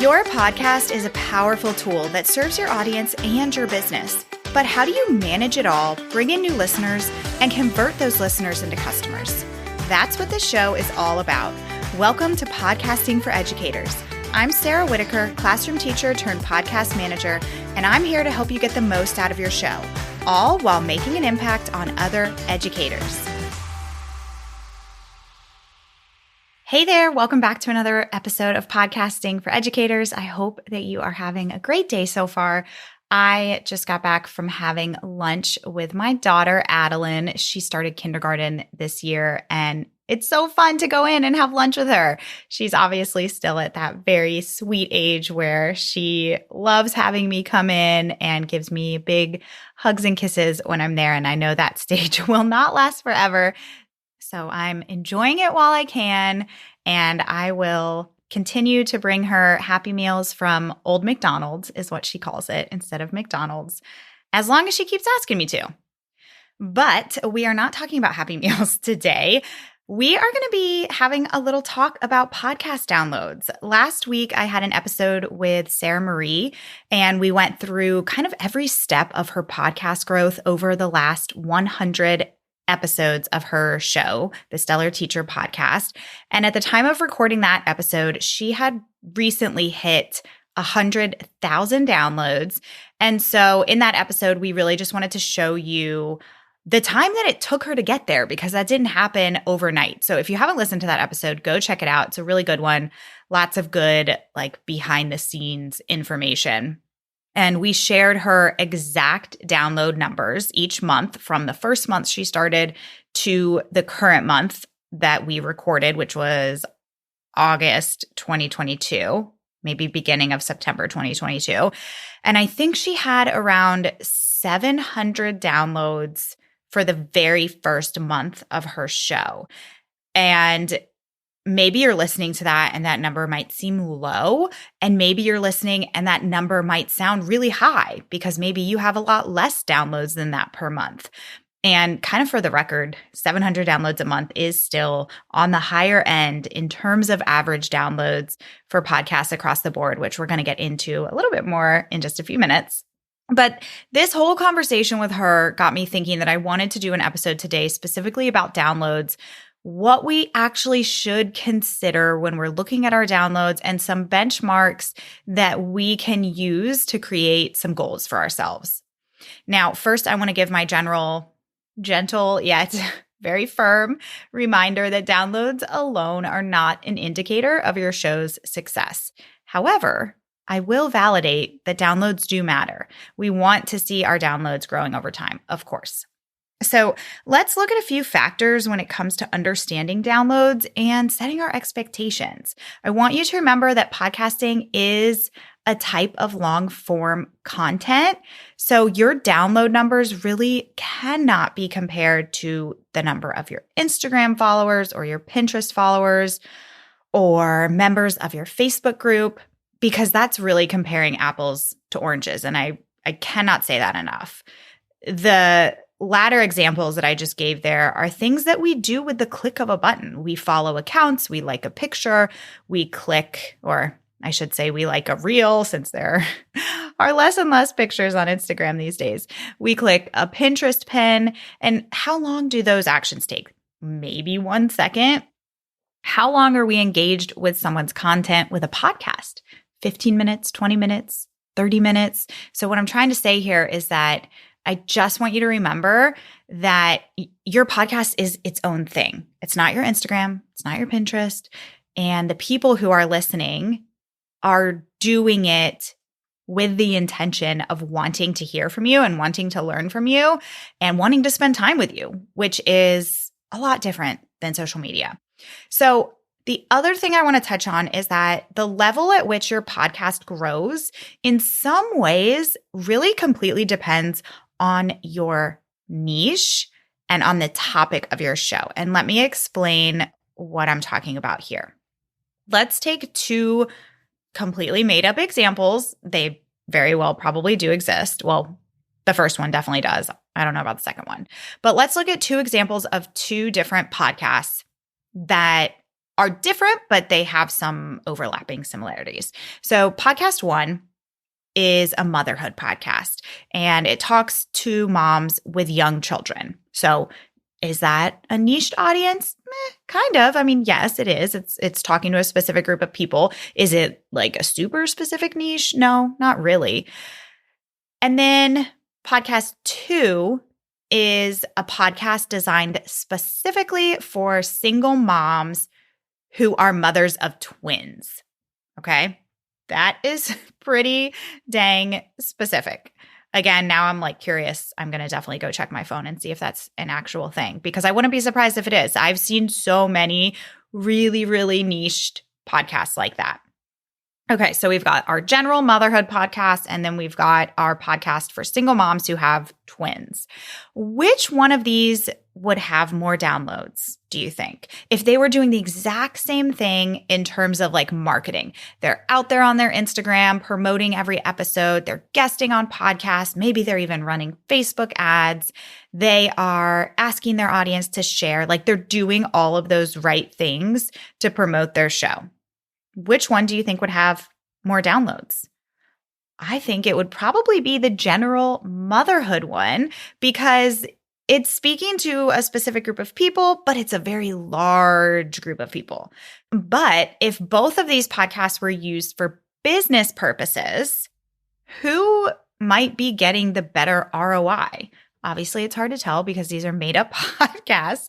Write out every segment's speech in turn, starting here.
Your podcast is a powerful tool that serves your audience and your business. But how do you manage it all, bring in new listeners, and convert those listeners into customers? That's what this show is all about. Welcome to Podcasting for Educators. I'm Sarah Whitaker, classroom teacher turned podcast manager, and I'm here to help you get the most out of your show, all while making an impact on other educators. Hey there, welcome back to another episode of Podcasting for Educators. I hope that you are having a great day so far. I just got back from having lunch with my daughter, Adeline. She started kindergarten this year, and it's so fun to go in and have lunch with her. She's obviously still at that very sweet age where she loves having me come in and gives me big hugs and kisses when I'm there. And I know that stage will not last forever. So I'm enjoying it while I can, and I will continue to bring her Happy Meals from Old McDonald's, is what she calls it, instead of McDonald's, as long as she keeps asking me to. But we are not talking about Happy Meals today. We are going to be having a little talk about podcast downloads. Last week, I had an episode with Sarah Marie, and we went through kind of every step of her podcast growth over the last 100 episodes of her show, the Stellar Teacher Podcast. And at the time of recording that episode, she had recently hit 100,000 downloads. And so in that episode, we really just wanted to show you the time that it took her to get there, because that didn't happen overnight. So if you haven't listened to that episode, go check it out. It's a really good one. Lots of good, behind the scenes information. And we shared her exact download numbers each month from the first month she started to the current month that we recorded, which was August 2022, maybe beginning of September 2022. And I think she had around 700 downloads for the very first month of her show. And maybe you're listening to that and that number might seem low, and maybe you're listening and that number might sound really high because maybe you have a lot less downloads than that per month. And kind of for the record, 700 downloads a month is still on the higher end in terms of average downloads for podcasts across the board, which we're going to get into a little bit more in just a few minutes. But this whole conversation with her got me thinking that I wanted to do an episode today specifically about downloads, what we actually should consider when we're looking at our downloads, and some benchmarks that we can use to create some goals for ourselves. Now, first, I want to give my gentle yet very firm reminder that downloads alone are not an indicator of your show's success. However, I will validate that downloads do matter. We want to see our downloads growing over time, of course. So let's look at a few factors when it comes to understanding downloads and setting our expectations. I want you to remember that podcasting is a type of long form content. So your download numbers really cannot be compared to the number of your Instagram followers or your Pinterest followers or members of your Facebook group, because that's really comparing apples to oranges. And I cannot say that enough. The latter examples that I just gave there are things that we do with the click of a button. We follow accounts, we like a picture, we click, or I should say we like a reel, since there are less and less pictures on Instagram these days. We click a Pinterest pin, and how long do those actions take? Maybe 1 second. How long are we engaged with someone's content with a podcast? 15 minutes, 20 minutes, 30 minutes. So what I'm trying to say here is that I just want you to remember that your podcast is its own thing. It's not your Instagram. It's not your Pinterest. And the people who are listening are doing it with the intention of wanting to hear from you and wanting to learn from you and wanting to spend time with you, which is a lot different than social media. So the other thing I want to touch on is that the level at which your podcast grows in some ways really completely depends on your niche and on the topic of your show. And let me explain what I'm talking about here. Let's take two completely made up examples. They very well probably do exist. Well, the first one definitely does. I don't know about the second one. But let's look at two examples of two different podcasts that are different, but they have some overlapping similarities. So podcast one is a motherhood podcast, and it talks to moms with young children. So is that a niched audience? Kind of. I mean, yes, it is. It's talking to a specific group of people. Is it like a super specific niche? No, not really. And then podcast two is a podcast designed specifically for single moms who are mothers of twins. Okay. That is pretty dang specific. Again, now I'm like curious. I'm going to definitely go check my phone and see if that's an actual thing, because I wouldn't be surprised if it is. I've seen so many really, really niched podcasts like that. Okay, so we've got our general motherhood podcast, and then we've got our podcast for single moms who have twins. Which one of these would have more downloads, do you think? If they were doing the exact same thing in terms of like marketing, they're out there on their Instagram promoting every episode, they're guesting on podcasts, maybe they're even running Facebook ads, they are asking their audience to share, like they're doing all of those right things to promote their show. Which one do you think would have more downloads? I think it would probably be the general motherhood one, because it's speaking to a specific group of people, but it's a very large group of people. But if both of these podcasts were used for business purposes, who might be getting the better ROI? Obviously, it's hard to tell because these are made up podcasts,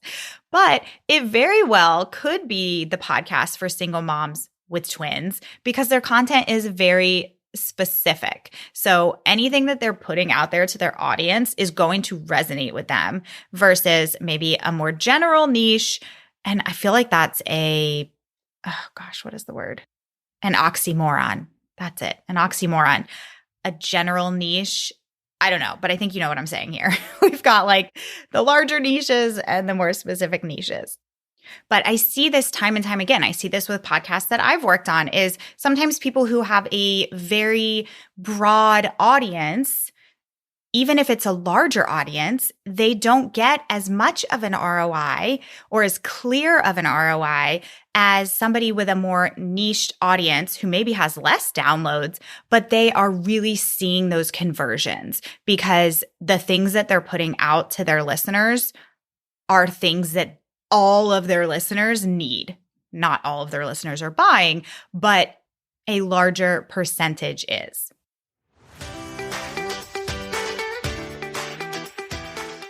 but it very well could be the podcast for single moms with twins, because their content is very specific. So anything that they're putting out there to their audience is going to resonate with them versus maybe a more general niche. And I feel like that's what is the word? An oxymoron. That's it. An oxymoron. A general niche. I don't know, but I think you know what I'm saying here. We've got like the larger niches and the more specific niches. But I see this time and time again. I see this with podcasts that I've worked on, is sometimes people who have a very broad audience, even if it's a larger audience, they don't get as much of an ROI or as clear of an ROI as somebody with a more niched audience who maybe has less downloads, but they are really seeing those conversions because the things that they're putting out to their listeners are things that all of their listeners need. Not all of their listeners are buying, but a larger percentage is.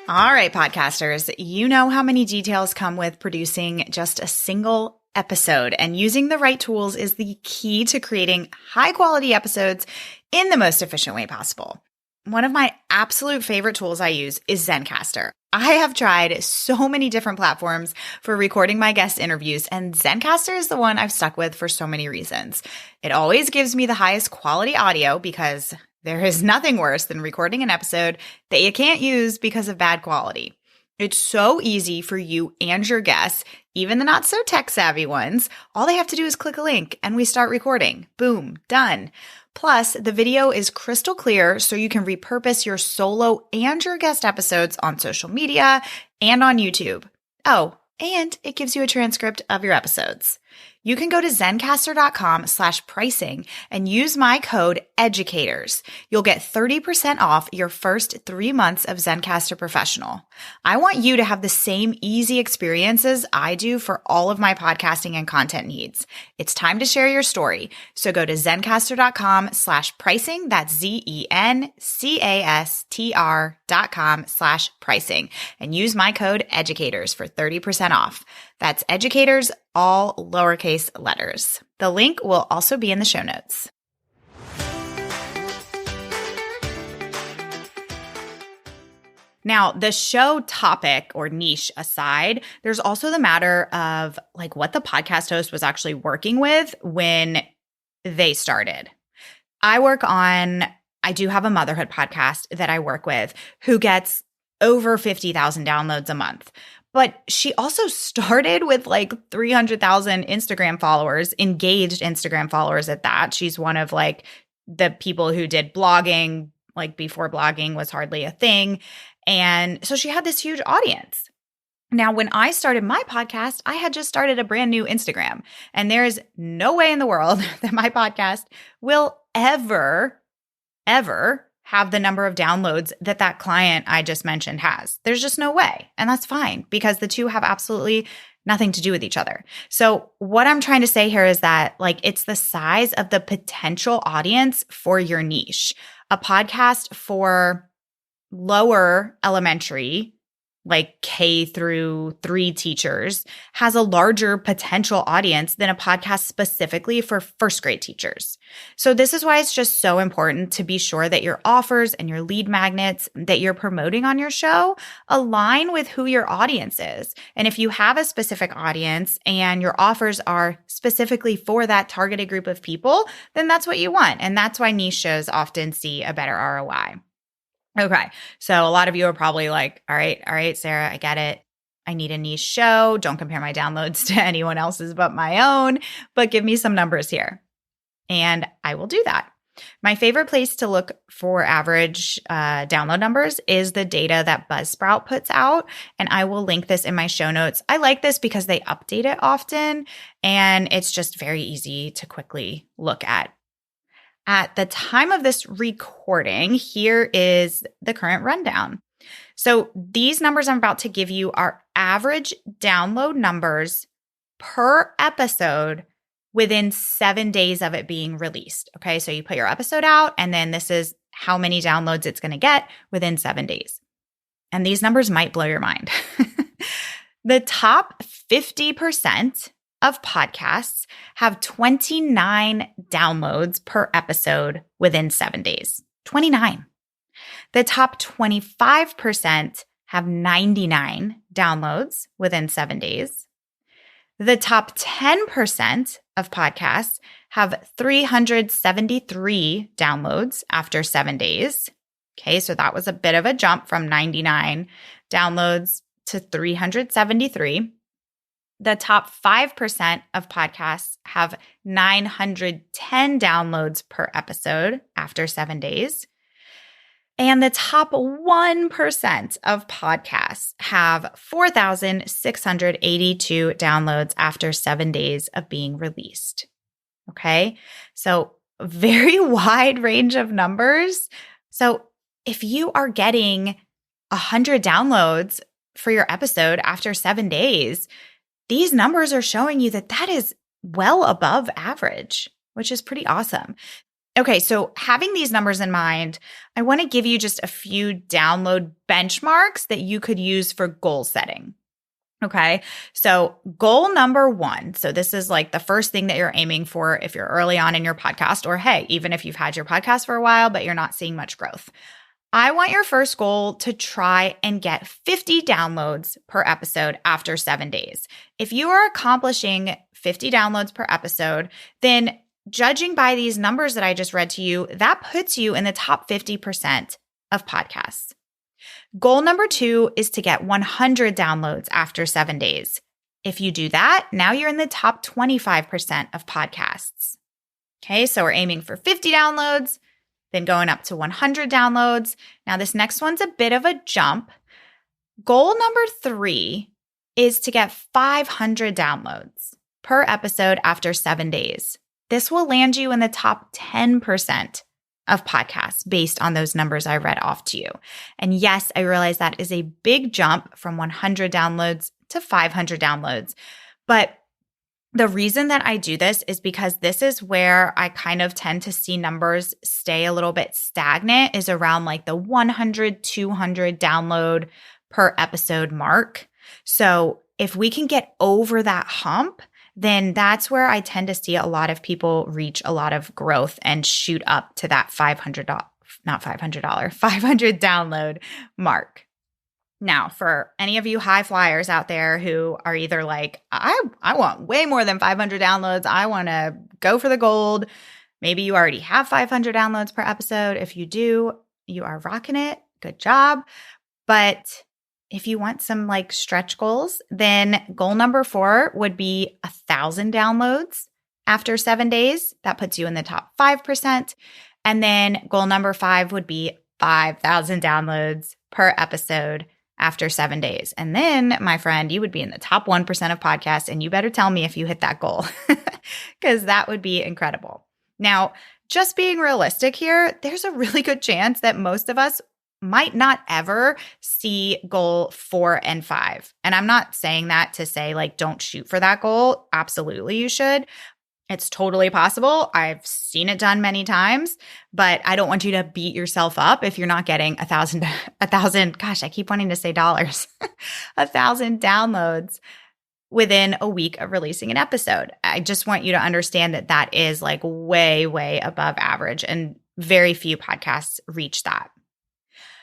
All right, podcasters, you know how many details come with producing just a single episode, and using the right tools is the key to creating high quality episodes in the most efficient way possible. One of my absolute favorite tools I use is Zencastr. I have tried so many different platforms for recording my guest interviews, and Zencastr is the one I've stuck with for so many reasons. It always gives me the highest quality audio because there is nothing worse than recording an episode that you can't use because of bad quality. It's so easy for you and your guests, even the not so tech savvy ones. All they have to do is click a link and we start recording. Boom, done. Plus, the video is crystal clear, so you can repurpose your solo and your guest episodes on social media and on YouTube. Oh, and it gives you a transcript of your episodes. You can go to zencastr.com/pricing and use my code EDUCATORS. You'll get 30% off your first 3 months of Zencastr Professional. I want you to have the same easy experiences I do for all of my podcasting and content needs. It's time to share your story. So go to zencastr.com/pricing. That's ZENCASTR.com/pricing and use my code EDUCATORS for 30% off. That's EDUCATORS, all lowercase letters. The link will also be in the show notes. Now, the show topic or niche aside, there's also the matter of like what the podcast host was actually working with when they started. I do have a motherhood podcast that I work with who gets over 50,000 downloads a month. But she also started with like 300,000 Instagram followers, engaged Instagram followers at that. She's one of like the people who did blogging, like before blogging was hardly a thing. And so she had this huge audience. Now, when I started my podcast, I had just started a brand new Instagram, and there's no way in the world that my podcast will ever have the number of downloads that that client I just mentioned has. There's just no way. And that's fine because the two have absolutely nothing to do with each other. So what I'm trying to say here is that it's the size of the potential audience for your niche. A podcast for lower elementary, like K through 3 teachers, has a larger potential audience than a podcast specifically for first grade teachers. So this is why it's just so important to be sure that your offers and your lead magnets that you're promoting on your show align with who your audience is. And if you have a specific audience and your offers are specifically for that targeted group of people, then that's what you want. And that's why niche shows often see a better ROI. Okay. So a lot of you are probably like, all right, Sarah, I get it. I need a niche show. Don't compare my downloads to anyone else's but my own, but give me some numbers here. And I will do that. My favorite place to look for average download numbers is the data that Buzzsprout puts out. And I will link this in my show notes. I like this because they update it often and it's just very easy to quickly look at. At the time of this recording, here is the current rundown. So these numbers I'm about to give you are average download numbers per episode within 7 days of it being released. Okay, so you put your episode out, and then this is how many downloads it's going to get within 7 days. And these numbers might blow your mind. The top 50% of podcasts have 29 downloads per episode within 7 days. 29. The top 25% have 99 downloads within 7 days. The top 10% of podcasts have 373 downloads after 7 days. Okay, so that was a bit of a jump from 99 downloads to 373. The top 5% of podcasts have 910 downloads per episode after 7 days. And the top 1% of podcasts have 4,682 downloads after 7 days of being released. Okay, so very wide range of numbers. So if you are getting 100 downloads for your episode after 7 days, these numbers are showing you that that is well above average, which is pretty awesome. Okay, so having these numbers in mind, I want to give you just a few download benchmarks that you could use for goal setting. Okay, so goal number 1. So this is like the first thing that you're aiming for if you're early on in your podcast, or hey, even if you've had your podcast for a while, but you're not seeing much growth. I want your first goal to try and get 50 downloads per episode after 7 days. If you are accomplishing 50 downloads per episode, then judging by these numbers that I just read to you, that puts you in the top 50% of podcasts. Goal number 2 is to get 100 downloads after 7 days. If you do that, now you're in the top 25% of podcasts. Okay, so we're aiming for 50 downloads, then going up to 100 downloads. Now, this next one's a bit of a jump. Goal number 3 is to get 500 downloads per episode after 7 days. This will land you in the top 10% of podcasts based on those numbers I read off to you. And yes, I realize that is a big jump from 100 downloads to 500 downloads. But the reason that I do this is because this is where I kind of tend to see numbers stay a little bit stagnant, is around like the 100, 200 download per episode mark. So if we can get over that hump, then that's where I tend to see a lot of people reach a lot of growth and shoot up to that $500 download mark. Now, for any of you high flyers out there who are either like, I want way more than 500 downloads, I want to go for the gold. Maybe you already have 500 downloads per episode. If you do, you are rocking it. Good job. But if you want some like stretch goals, then goal number 4 would be 1,000 downloads after 7 days. That puts you in the top 5%. And then goal number 5 would be 5,000 downloads per episode after 7 days. And then, my friend, you would be in the top 1% of podcasts, and you better tell me if you hit that goal, because that would be incredible. Now, just being realistic here, there's a really good chance that most of us might not ever see goal 4 and 5. And I'm not saying that to say, like, don't shoot for that goal. Absolutely, you should. It's totally possible. I've seen it done many times, but I don't want you to beat yourself up if you're not getting 1,000, gosh, I keep wanting to say dollars, 1,000 downloads within a week of releasing an episode. I just want you to understand that that is like way, way above average, and very few podcasts reach that.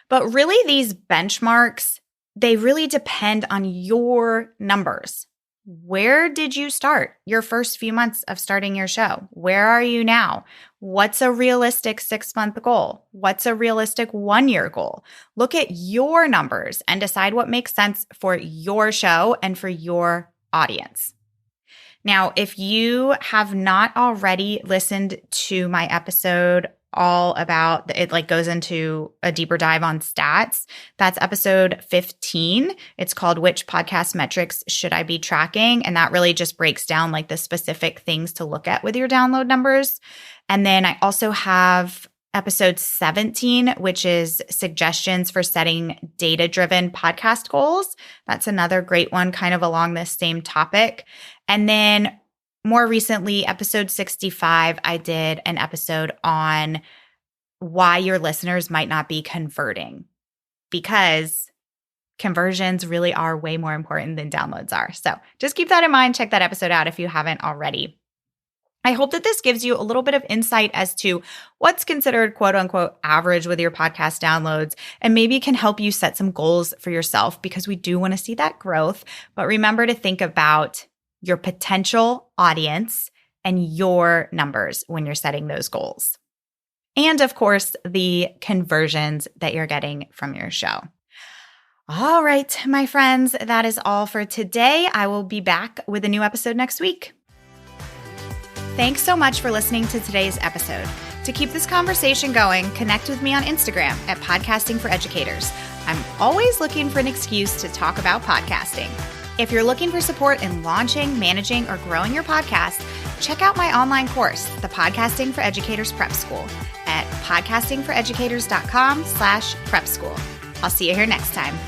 But really, these benchmarks, they really depend on your numbers. Where did you start your first few months of starting your show? Where are you now? What's a realistic 6-month goal? What's a realistic 1-year goal? Look at your numbers and decide what makes sense for your show and for your audience. Now, if you have not already listened to my episode all about it, like goes into a deeper dive on stats. That's episode 15. It's called Which Podcast Metrics Should I Be Tracking? And that really just breaks down like the specific things to look at with your download numbers. And then I also have episode 17, which is suggestions for setting data-driven podcast goals. That's another great one, kind of along this same topic. And then more recently, episode 65, I did an episode on why your listeners might not be converting, because conversions really are way more important than downloads are. So just keep that in mind. Check that episode out if you haven't already. I hope that this gives you a little bit of insight as to what's considered quote unquote average with your podcast downloads, and maybe can help you set some goals for yourself, because we do want to see that growth. But remember to think about your potential audience and your numbers when you're setting those goals. And of course, the conversions that you're getting from your show. All right, my friends, that is all for today. I will be back with a new episode next week. Thanks so much for listening to today's episode. To keep this conversation going, connect with me on Instagram at Podcasting for Educators. I'm always looking for an excuse to talk about podcasting. If you're looking for support in launching, managing, or growing your podcast, check out my online course, the Podcasting for Educators Prep School, at podcastingforeducators.com/prep school. I'll see you here next time.